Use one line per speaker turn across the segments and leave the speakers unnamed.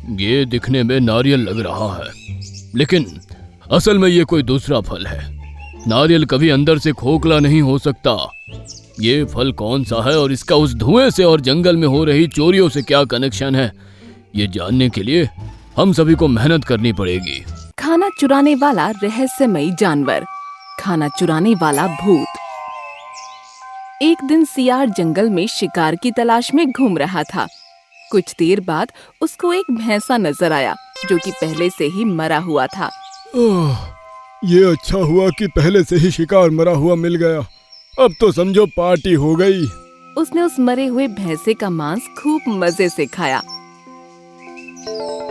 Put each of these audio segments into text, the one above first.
ये दिखने में नारियल लग रहा है, लेकिन असल में ये कोई दूसरा फल है। नारियल कभी अंदर से खोखला नहीं हो सकता। ये फल कौन सा है और इसका उस धुएं से और जंगल में हो रही चोरियों से क्या कनेक्शन है, ये जानने के लिए हम सभी को मेहनत करनी पड़ेगी।
खाना चुराने वाला रहस्यमयी जानवर, खाना चुराने वाला भूत। एक दिन सियार जंगल में शिकार की तलाश में घूम रहा था। कुछ देर बाद उसको एक भैंसा नजर आया जो कि पहले से ही मरा हुआ था।
ये अच्छा हुआ कि पहले से ही शिकार मरा हुआ मिल गया। अब तो समझो पार्टी हो गई।
उसने उस मरे हुए भैंसे का मांस खूब मजे से खाया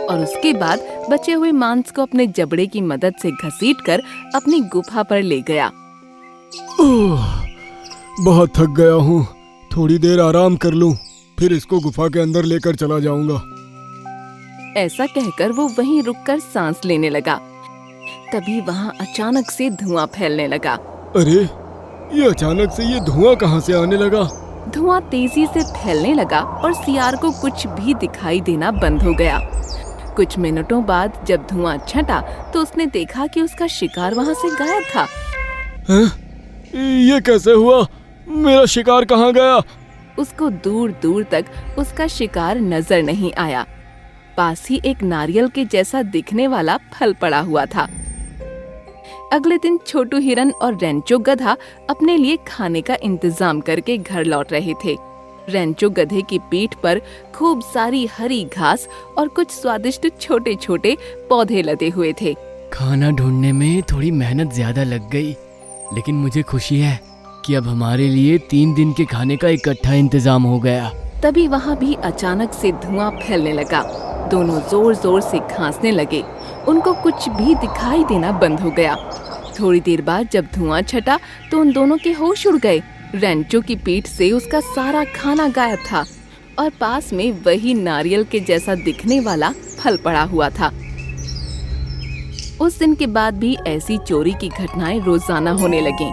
और उसके बाद बचे हुए मांस को अपने जबड़े की मदद से घसीटकर अपनी गुफा पर ले गया।
बहुत थक गया हूँ, थोड़ी देर आराम कर लूँ, फिर इसको गुफा के अंदर लेकर चला जाऊंगा।
ऐसा कहकर वो वहीं रुककर सांस लेने लगा। तभी वहाँ अचानक से धुआं फैलने लगा।
अरे, ये अचानक से ये धुआं कहाँ से आने लगा?
धुआं तेजी से फैलने लगा और सियार को कुछ भी दिखाई देना बंद हो गया। कुछ मिनटों बाद जब धुआं छटा तो उसने देखा कि उसका शिकार वहाँ से गायब था।
ये कैसे हुआ? मेरा शिकार कहाँ गया?
उसको दूर दूर तक उसका शिकार नजर नहीं आया। पास ही एक नारियल के जैसा दिखने वाला फल पड़ा हुआ था। अगले दिन छोटू हिरन और रेंचो गधा अपने लिए खाने का इंतजाम करके घर लौट रहे थे। रेंचो गधे की पीठ पर खूब सारी हरी घास और कुछ स्वादिष्ट छोटे छोटे पौधे लदे हुए थे।
खाना ढूंढने में थोड़ी मेहनत ज्यादा लग गई, लेकिन मुझे खुशी है कि अब हमारे लिए 3 दिन के खाने का इकट्ठा इंतजाम हो गया।
तभी वहाँ भी अचानक से धुआं फैलने लगा। दोनों जोर जोर से खांसने लगे। उनको कुछ भी दिखाई देना बंद हो गया। थोड़ी देर बाद जब धुआं छटा तो उन दोनों के होश उड़ गए। रेंचो की पीठ से उसका सारा खाना गायब था और पास में वही नारियल के जैसा दिखने वाला फल पड़ा हुआ था। उस दिन के बाद भी ऐसी चोरी की घटनाएं रोजाना होने लगीं।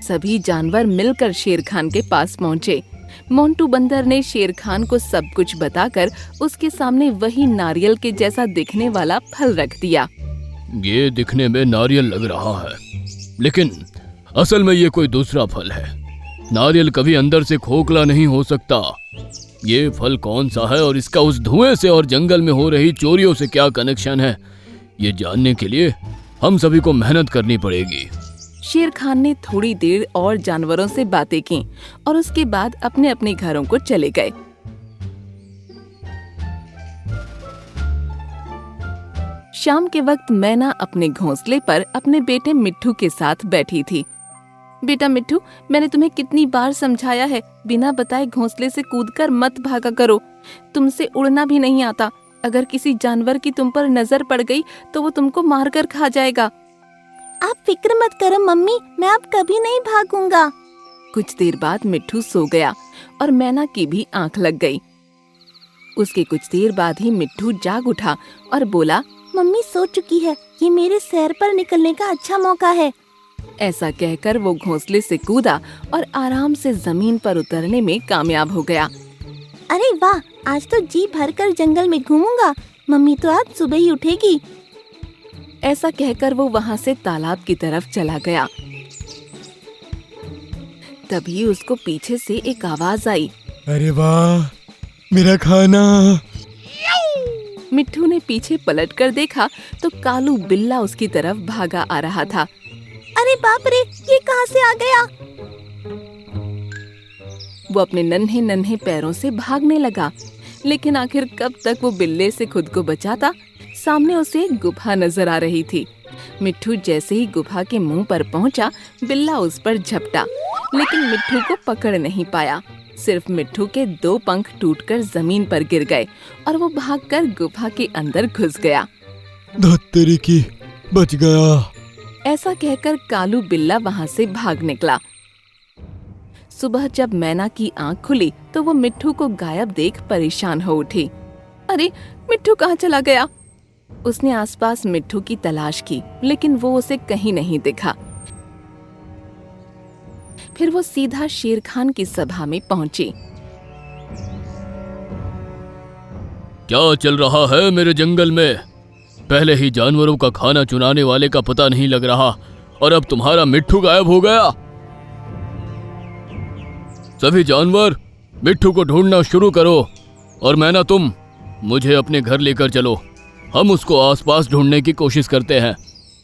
सभी जानवर मिलकर शेर खान के पास पहुँचे। मोंटू बंदर ने शेर खान को सब कुछ बताकर उसके सामने वही नारियल के जैसा दिखने वाला फल रख दिया।
ये दिखने में नारियल लग रहा है, लेकिन असल में ये कोई दूसरा फल है। नारियल कभी अंदर से खोखला नहीं हो सकता। ये फल कौन सा है और इसका उस धुएं से और जंगल में हो रही चोरियों से क्या कनेक्शन है, ये जानने के लिए हम सभी को मेहनत करनी पड़ेगी।
शेर खान ने थोड़ी देर और जानवरों से बातें की और उसके बाद अपने अपने घरों को चले गए। शाम के वक्त मैना अपने घोंसले पर अपने बेटे मिट्ठू के साथ बैठी थी। बेटा मिट्ठू, मैंने तुम्हें कितनी बार समझाया है, बिना बताए घोंसले से कूदकर मत भागा करो। तुमसे उड़ना भी नहीं आता। अगर किसी जानवर की तुम पर नजर पड़ गई तो वो तुमको मारकर खा जाएगा।
आप फिक्र मत करो मम्मी, मैं अब कभी नहीं भागूंगा।
कुछ देर बाद मिट्ठू सो गया और मैना की भी आंख लग गई। उसके कुछ देर बाद ही मिट्ठू जाग उठा और बोला,
मम्मी सो चुकी है, ये मेरे सैर पर निकलने का अच्छा मौका है।
ऐसा कहकर वो घोंसले से कूदा और आराम से जमीन पर उतरने में कामयाब हो गया।
अरे वाह, आज तो जी भरकर जंगल में घूमूंगा। मम्मी तो आज सुबह ही उठेगी।
ऐसा कहकर वो वहाँ से तालाब की तरफ चला गया। तभी उसको पीछे से एक आवाज आई।
अरे वाह, मेरा खाना।
मिट्ठू ने पीछे पलटकर देखा तो कालू बिल्ला उसकी तरफ भागा आ रहा था।
अरे बाप रे, ये कहाँ से आ गया?
वो अपने नन्हे नन्हे पैरों से भागने लगा, लेकिन आखिर कब तक वो बिल्ले से खुद को बचाता। सामने उसे एक गुफा नजर आ रही थी। मिट्ठू जैसे ही गुफा के मुंह पर पहुंचा, बिल्ला उस पर झपटा, लेकिन मिट्ठू को पकड़ नहीं पाया। सिर्फ मिट्ठू के 2 पंख टूटकर जमीन पर गिर गए और वो भागकर गुफा के अंदर घुस गया।
धत तेरी की, बच गया।
ऐसा कहकर कालू बिल्ला वहाँ से भाग निकला। सुबह जब मैना की आंख खुली तो वो मिट्ठू को गायब देख परेशान हो उठी। अरे, मिट्ठू कहाँ चला गया? उसने आसपास मिट्ठू की तलाश की, लेकिन वो उसे कहीं नहीं दिखा। फिर वो सीधा शेर खान की सभा में पहुंची।
क्या चल रहा है मेरे जंगल में? पहले ही जानवरों का खाना चुराने वाले का पता नहीं लग रहा और अब तुम्हारा मिट्ठू गायब हो गया। सभी जानवर मिट्ठू को ढूंढना शुरू करो और मैना तुम मुझे अपने घर लेकर चलो। हम उसको आसपास ढूंढने की कोशिश करते हैं।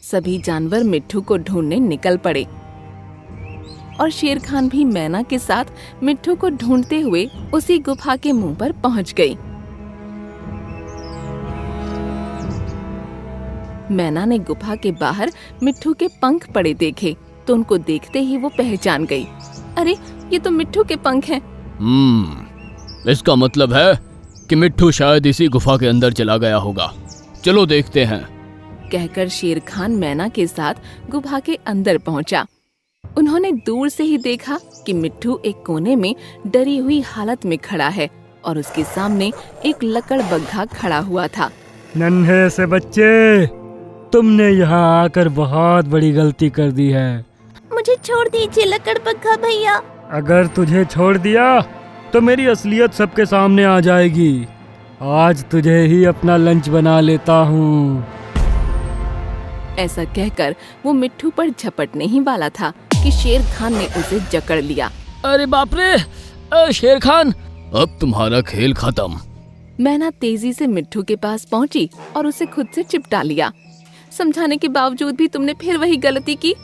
सभी जानवर मिट्ठू को ढूंढने निकल पड़े और शेर खान भी मैना के साथ मिट्ठू को ढूंढते हुए उसी गुफा के मुंह पर पहुंच गई। मैना ने गुफा के बाहर मिट्ठू के पंख पड़े देखे तो उनको देखते ही वो पहचान गई। अरे ये तो मिट्ठू के पंख हैं।
इसका मतलब है कि मिट्ठू शायद इसी गुफा के अंदर चला गया होगा। चलो देखते हैं।
कहकर शेर खान मैना के साथ गुफा के अंदर पहुंचा। उन्होंने दूर से ही देखा कि मिट्ठू एक कोने में डरी हुई हालत में खड़ा है और उसके सामने एक लकड़बग्घा खड़ा हुआ था।
नन्हे से बच्चे, तुमने यहाँ आकर बहुत बड़ी गलती कर दी है।
मुझे छोड़ दीजिए लकड़बग्घा भैया।
अगर तुझे छोड़ दिया तो मेरी असलियत सबके सामने आ जाएगी। आज तुझे ही अपना लंच बना लेता हूँ।
ऐसा कहकर वो मिट्ठू पर झपटने ही वाला था कि शेर खान ने उसे जकड़ लिया।
अरे बाप रे शेर खान, अब तुम्हारा खेल खत्म।
मैना तेजी से मिट्ठू के पास पहुंची और उसे खुद से चिपटा लिया। समझाने के बावजूद भी तुमने फिर वही गलती की।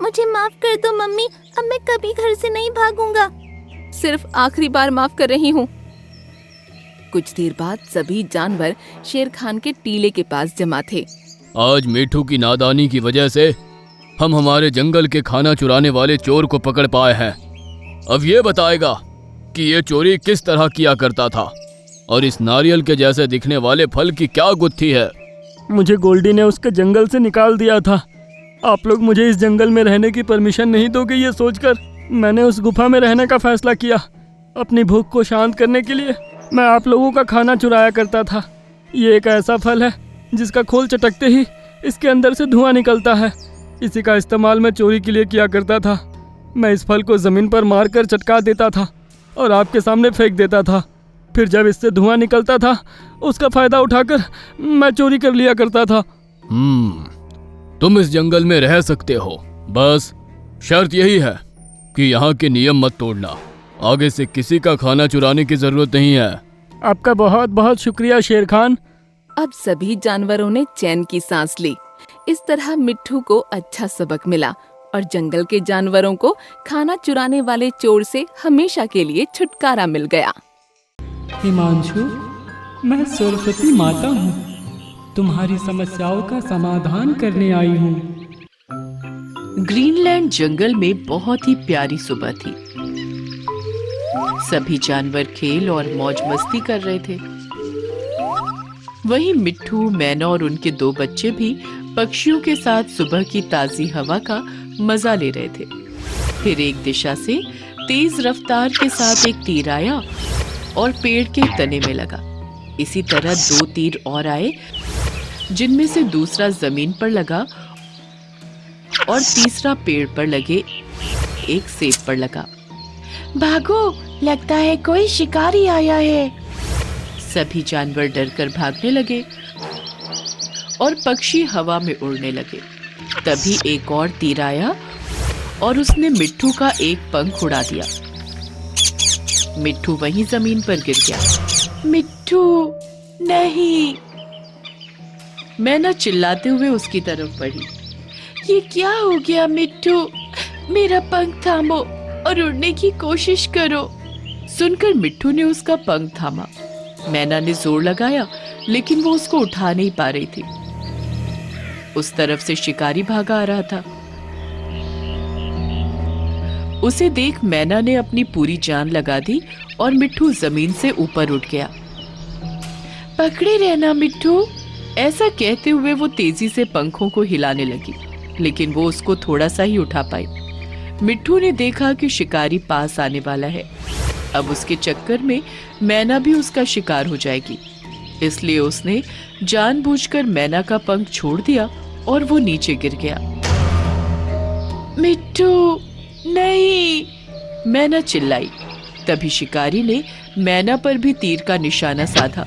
मुझे माफ कर दो मम्मी, अब मैं कभी घर से नहीं भागूंगा।
सिर्फ आखिरी बार माफ कर रही हूँ। कुछ देर बाद सभी जानवर शेर खान के टीले के पास जमा थे।
आज मिट्ठू की नादानी की वजह से हम हमारे जंगल के खाना चुराने वाले चोर को पकड़ पाए हैं। अब ये बताएगा कि ये चोरी किस तरह किया करता था और इस नारियल के जैसे दिखने वाले फल की क्या गुत्थी है।
मुझे गोल्डी ने उसके जंगल से निकाल दिया था। आप लोग मुझे इस जंगल में रहने की परमिशन नहीं दोगे, ये सोचकर मैंने उस गुफा में रहने का फैसला किया। अपनी भूख को शांत करने के लिए मैं आप लोगों का खाना चुराया करता था। ये एक ऐसा फल है जिसका खोल चटकते ही इसके अंदर से धुआं निकलता है। इसी का इस्तेमाल मैं चोरी के लिए किया करता था। मैं इस फल को ज़मीन पर मारकर चटका देता था और आपके सामने फेंक देता था। फिर जब इससे धुआं निकलता था उसका फ़ायदा उठाकर मैं चोरी कर लिया करता था।
तुम इस जंगल में रह सकते हो, बस शर्त यही है कि यहाँ के नियम मत तोड़ना। आगे से किसी का खाना चुराने की जरूरत नहीं है।
आपका बहुत बहुत शुक्रिया शेर खान।
अब सभी जानवरों ने चैन की सांस ली। इस तरह मिट्ठू को अच्छा सबक मिला और जंगल के जानवरों को खाना चुराने वाले चोर से हमेशा के लिए छुटकारा मिल गया।
हिमांशु, मैं सरस्वती माता हूँ। तुम्हारी समस्याओं का समाधान करने आई हूँ।
ग्रीनलैंड जंगल में बहुत ही प्यारी सुबह थी। सभी जानवर खेल और मौज मस्ती कर रहे थे। वहीं मिट्ठू, मैना और उनके 2 बच्चे भी पक्षियों के साथ सुबह की ताजी हवा का मजा ले रहे थे। फिर एक दिशा से तेज रफ्तार के साथ एक तीर आया और पेड़ के तने में लगा। इसी तरह 2 तीर और आए, जिनमें से दूसरा जमीन पर लगा और तीसरा पेड़ पर लगे एक सेब पर लगा।
भागो, लगता है कोई शिकारी आया है।
सभी जानवर डरकर भागने लगे और पक्षी हवा में उड़ने लगे। तभी एक और तीर आया और उसने मिट्ठू का एक पंख उड़ा दिया। मिट्ठू वहीं जमीन पर गिर गया।
मिट्ठू, नहीं।
मैना चिल्लाते हुए उसकी तरफ बढ़ी।
ये क्या हो गया मिट्ठू? मेरा पंख थामो और उड़ने की कोशिश करो।
सुनकर मिट्ठू ने उसका पंख थामा। मैना ने जोर लगाया लेकिन वो उसको उठा नहीं पा रही थी। उस तरफ से शिकारी भागा आ रहा था। उसे देख मैना ने अपनी पूरी जान लगा दी और मिट्ठू जमीन से ऊपर उठ गया।
पकड़े रहना मिट्ठू।
ऐसा कहते हुए वो तेजी से पंखों को हिलाने लगी, लेकिन वो उसको थोड़ा सा ही उठा पाई। मिट्ठू ने देखा कि शिकारी पास आने वाला है। अब उसके चक्कर में मैना भी उसका शिकार हो जाएगी, इसलिए उसने जानबूझकर मैना का पंख छोड़ दिया और वो नीचे गिर गया।
मिट्ठू, नहीं।
मैना चिल्लाई। तभी शिकारी ने मैना पर भी तीर का निशाना साधा।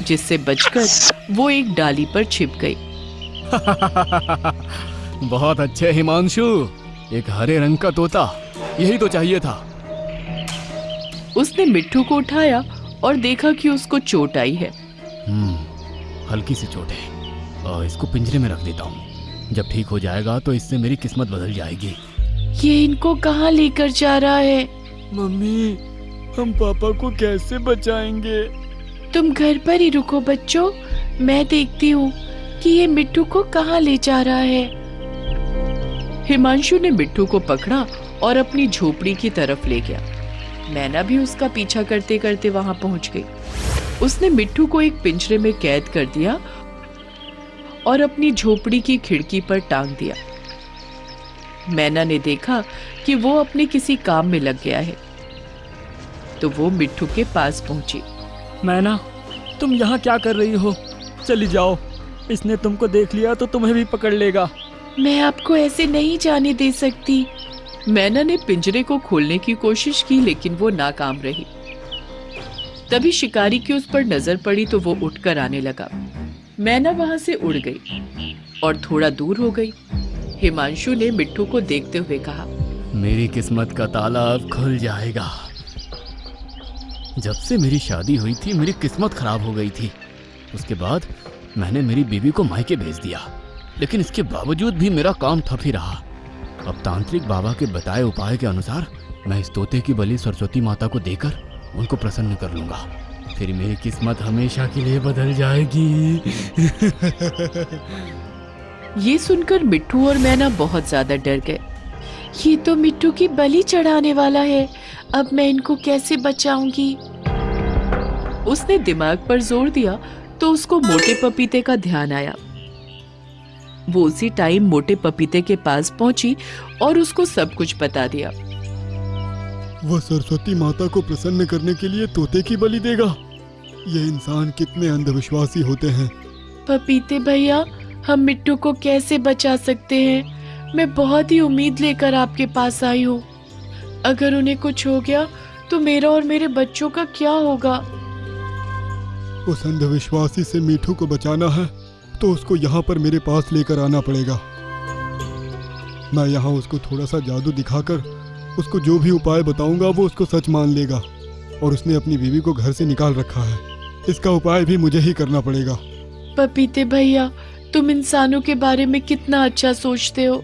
जिससे बचकर वो एक डाली पर छिप गई।
बहुत अच्छे हिमांशु, एक हरे रंग का तोता, यही तो चाहिए था।
उसने मिट्ठू को उठाया और देखा कि उसको चोट आई है।
हल्की सी चोट है, इसको पिंजरे में रख देता हूँ। जब ठीक हो जाएगा तो इससे मेरी किस्मत बदल जाएगी।
ये इनको कहाँ लेकर जा रहा है?
मम्मी, हम पापा को कैसे बचाएंगे?
तुम घर पर ही रुको बच्चों, मैं देखती हूँ कि ये मिट्ठू को कहाँ ले जा रहा है।
हिमांशु ने मिट्ठू को पकड़ा और अपनी झोपड़ी की तरफ ले गया। मैना भी उसका पीछा करते करते वहां पहुंच गई। उसने मिट्ठू को एक पिंजरे में कैद कर दिया और अपनी झोपड़ी की खिड़की पर टांग दिया। मैना ने देखा कि वो अपने किसी काम में लग गया है, तो वो मिट्ठू के पास पहुंची।
मैना, तुम यहाँ क्या कर रही हो? चली जाओ, इसने तुमको देख लिया तो तुम्हें भी पकड़ लेगा।
मैं आपको ऐसे नहीं जाने दे सकती।
मैना ने पिंजरे को खोलने की कोशिश की, लेकिन वो नाकाम रही। तभी शिकारी की उस पर नजर पड़ी तो वो उठकर आने लगा। मैना वहां से उड़ गई और थोड़ा दूर हो गई। हिमांशु ने मिट्ठू को देखते हुए कहा,
मेरी किस्मत का ताला अब खुल जाएगा। जब से मेरी शादी हुई थी मेरी किस्मत खराब हो गई थी। उसके बाद मैंने मेरी बीवी को मायके भेज दिया, लेकिन इसके बावजूद भी मेरा काम ठप ही रहा। अब तांत्रिक बाबा के बताए उपाय के अनुसार मैं इस तोते की बलि सरस्वती माता को देकर उनको प्रसन्न कर लूंगा, फिर मेरी किस्मत हमेशा के लिए बदल जाएगी।
ये सुनकर मिट्ठू और मैना बहुत ज्यादा डर गए।
ये तो मिट्ठू की बलि चढ़ाने वाला है, अब मैं इनको कैसे बचाऊंगी?
उसने दिमाग पर जोर दिया तो उसको मोटे पपीते का ध्यान आया। वो उसी टाइम मोटे पपीते के पास पहुंची और उसको सब कुछ बता दिया।
वह सरस्वती माता को प्रसन्न करने के लिए तोते की बलि देगा। ये इंसान कितने अंधविश्वासी होते हैं।
पपीते भैया, हम मिट्टू को कैसे बचा सकते हैं? मैं बहुत ही उम्मीद लेकर आपके पास आई हूँ। अगर उन्हें कुछ हो गया तो मेरा और मेरे बच्चों का क्या होगा?
उस अंधविश्वासी से मिट्ठू को बचाना है तो उसको यहाँ पर मेरे पास लेकर आना पड़ेगा। मैं यहाँ उसको थोड़ा सा जादू दिखाकर उसको जो भी उपाय बताऊंगा वो उसको सच मान लेगा, और उसने अपनी बीवी को घर से निकाल रखा है। इसका उपाय भी मुझे ही करना पड़ेगा।
पपीते भैया, तुम इंसानों के बारे में कितना अच्छा सोचते हो।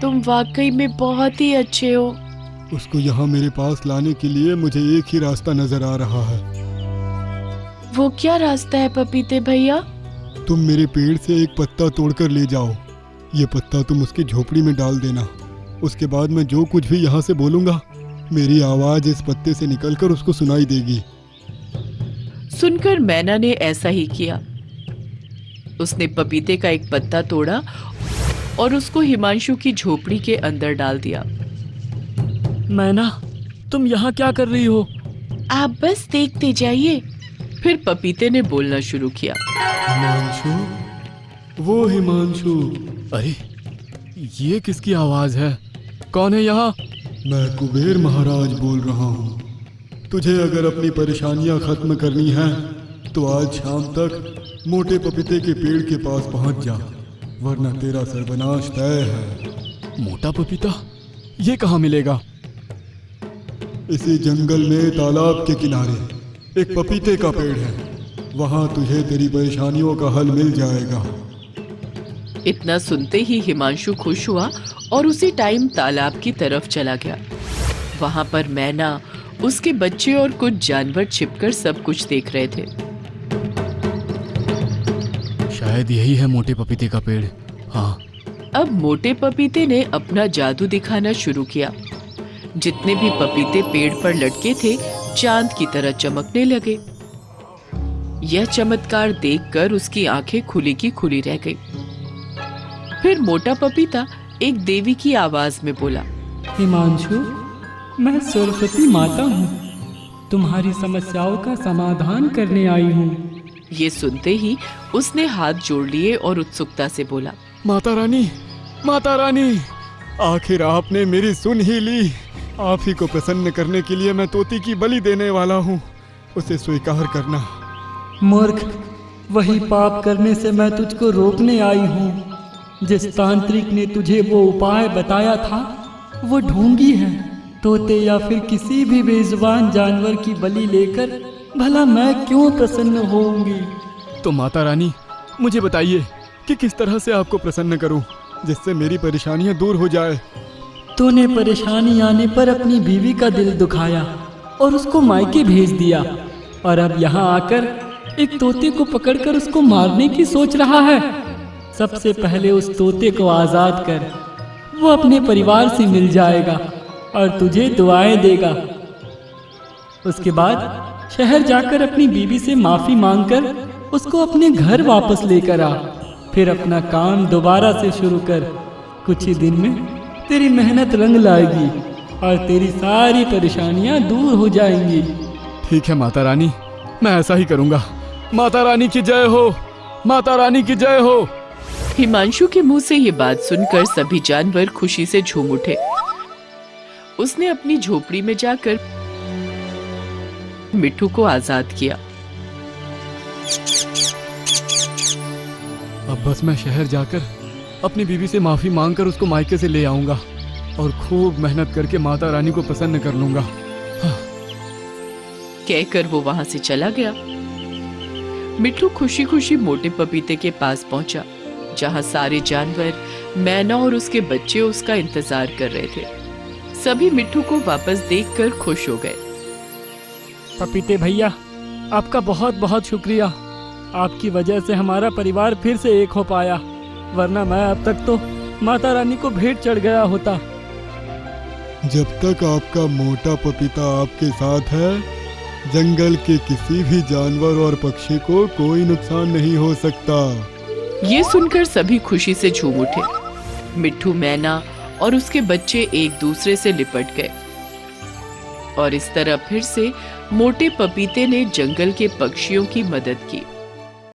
तुम वाकई में बहुत ही अच्छे हो।
उसको यहाँ मेरे पास लाने के लिए मुझे एक ही रास्ता नजर आ रहा है।
वो क्या रास्ता है पपीते भैया?
तुम मेरे पेड़ से एक पत्ता तोड़कर ले जाओ। ये पत्ता तुम उसकी झोपड़ी में डाल देना। उसके बाद मैं जो कुछ भी यहाँ से बोलूंगा, मेरी आवाज इस पत्ते से निकलकर उसको सुनाई देगी।
सुनकर मैना ने ऐसा ही किया। उसने पपीते का एक पत्ता तोड़ा और उसको हिमांशु की झोपड़ी के अंदर डाल दिया।
मैना, तुम यहाँ क्या कर रही हो?
आप बस देखते जाइए।
फिर पपीते ने बोलना शुरू किया।
हिमांशु, वो हिमांशु।
अरे ये किसकी आवाज है? कौन है यहाँ?
मैं कुबेर महाराज बोल रहा हूँ। तुझे अगर अपनी परेशानियाँ खत्म करनी है तो आज शाम तक मोटे पपीते के पेड़ के पास पहुँच जा, वरना तेरा सर्वनाश तय है।
मोटा पपीता? ये कहाँ मिलेगा?
इसी जंगल में तालाब के किनारे एक पपीते का पेड़ है। वहाँ तुझे तेरी परेशानियों का हल मिल जाएगा।
इतना सुनते ही हिमांशु खुश हुआ और उसी टाइम तालाब की तरफ चला गया। वहां पर मैना, उसके बच्चे और कुछ जानवर छिपकर सब कुछ देख रहे थे।
शायद यही है मोटे पपीते का पेड़। हाँ।
अब मोटे पपीते ने अपना जादू दिखाना शुरू किया। जितने भी पपीते पेड़ पर लटके थे चांद की तरह चमकने लगे। यह चमत्कार देखकर उसकी आंखें खुली की खुली रह गई। फिर मोटा पपीता एक देवी की आवाज में बोला,
हिमांशु, मैं सरस्वती माता हूँ। तुम्हारी समस्याओं का समाधान करने आई हूँ।
ये सुनते ही उसने हाथ जोड़ लिए और उत्सुकता से बोला,
माता रानी, माता रानी, आखिर आपने मेरी सुन ही ली। आप ही को प्रसन्न करने के लिए मैं तोती की बलि देने वाला हूँ। उसे स्वीकार करना।
मूर्ख, वही पाप करने से मैं तुझको रोकने आई हूँ। जिस तांत्रिक ने तुझे वो उपाय बताया था वो ढोंगी है। तोते या फिर किसी भी बेजुबान जानवर की बलि लेकर भला मैं क्यों प्रसन्न होऊंगी।
तो माता रानी मुझे बताइए कि किस तरह से आपको प्रसन्न करूं जिससे मेरी परेशानियां दूर हो जाए।
तूने परेशानी आने पर अपनी बीवी का दिल दुखाया और उसको मायके भेज दिया, और अब यहाँ आकर एक तोते को पकड़कर उसको मारने की सोच रहा है। सबसे पहले उस तोते को आजाद कर, वो अपने परिवार से मिल जाएगा और तुझे दुआएं देगा। उसके बाद शहर जाकर अपनी बीवी से माफी मांगकर उसको अपने घर वापस लेकर आ। फिर अपना काम दोबारा से शुरू कर। कुछ ही दिन में तेरी मेहनत रंग लाएगी और तेरी सारी परेशानियां दूर हो जाएंगी।
ठीक है माता रानी, मैं ऐसा ही करूंगा। माता रानी की जय हो, माता रानी की जय हो।
हिमांशु के मुंह से ये बात सुनकर सभी जानवर खुशी से झूम उठे। उसने अपनी झोपड़ी में जाकर मिट्ठू को आजाद किया।
अब बस मैं शहर जाकर अपनी बीवी से माफी मांगकर उसको मायके से ले आऊंगा और खूब मेहनत करके माता रानी को प्रसन्न कर लूंगा।
कहकर वो वहां से चला गया। मिट्ठू खुशी खुशी मोटे पपीते के पास पहुंचा, जहां सारे जानवर, मैना और उसके बच्चे उसका इंतजार कर रहे थे। सभी मिट्ठू को वापस देखकर खुश हो गए।
पपीते भैया, आपका बहुत बहुत शुक्रिया। आपकी वजह से हमारा परिवार फिर से एक हो पाया, वरना मैं अब तक तो माता रानी को भेंट चढ़ गया होता।
जब तक आपका मोटा पपीता आपके साथ है, जंगल के किसी भी जानवर और पक्षी को कोई नुकसान नहीं हो सकता।
ये सुनकर सभी खुशी से झूम उठे। मिट्ठू, मैना और उसके बच्चे एक दूसरे से लिपट गए और इस तरह फिर से मोटे पपीते ने जंगल के पक्षियों की मदद की।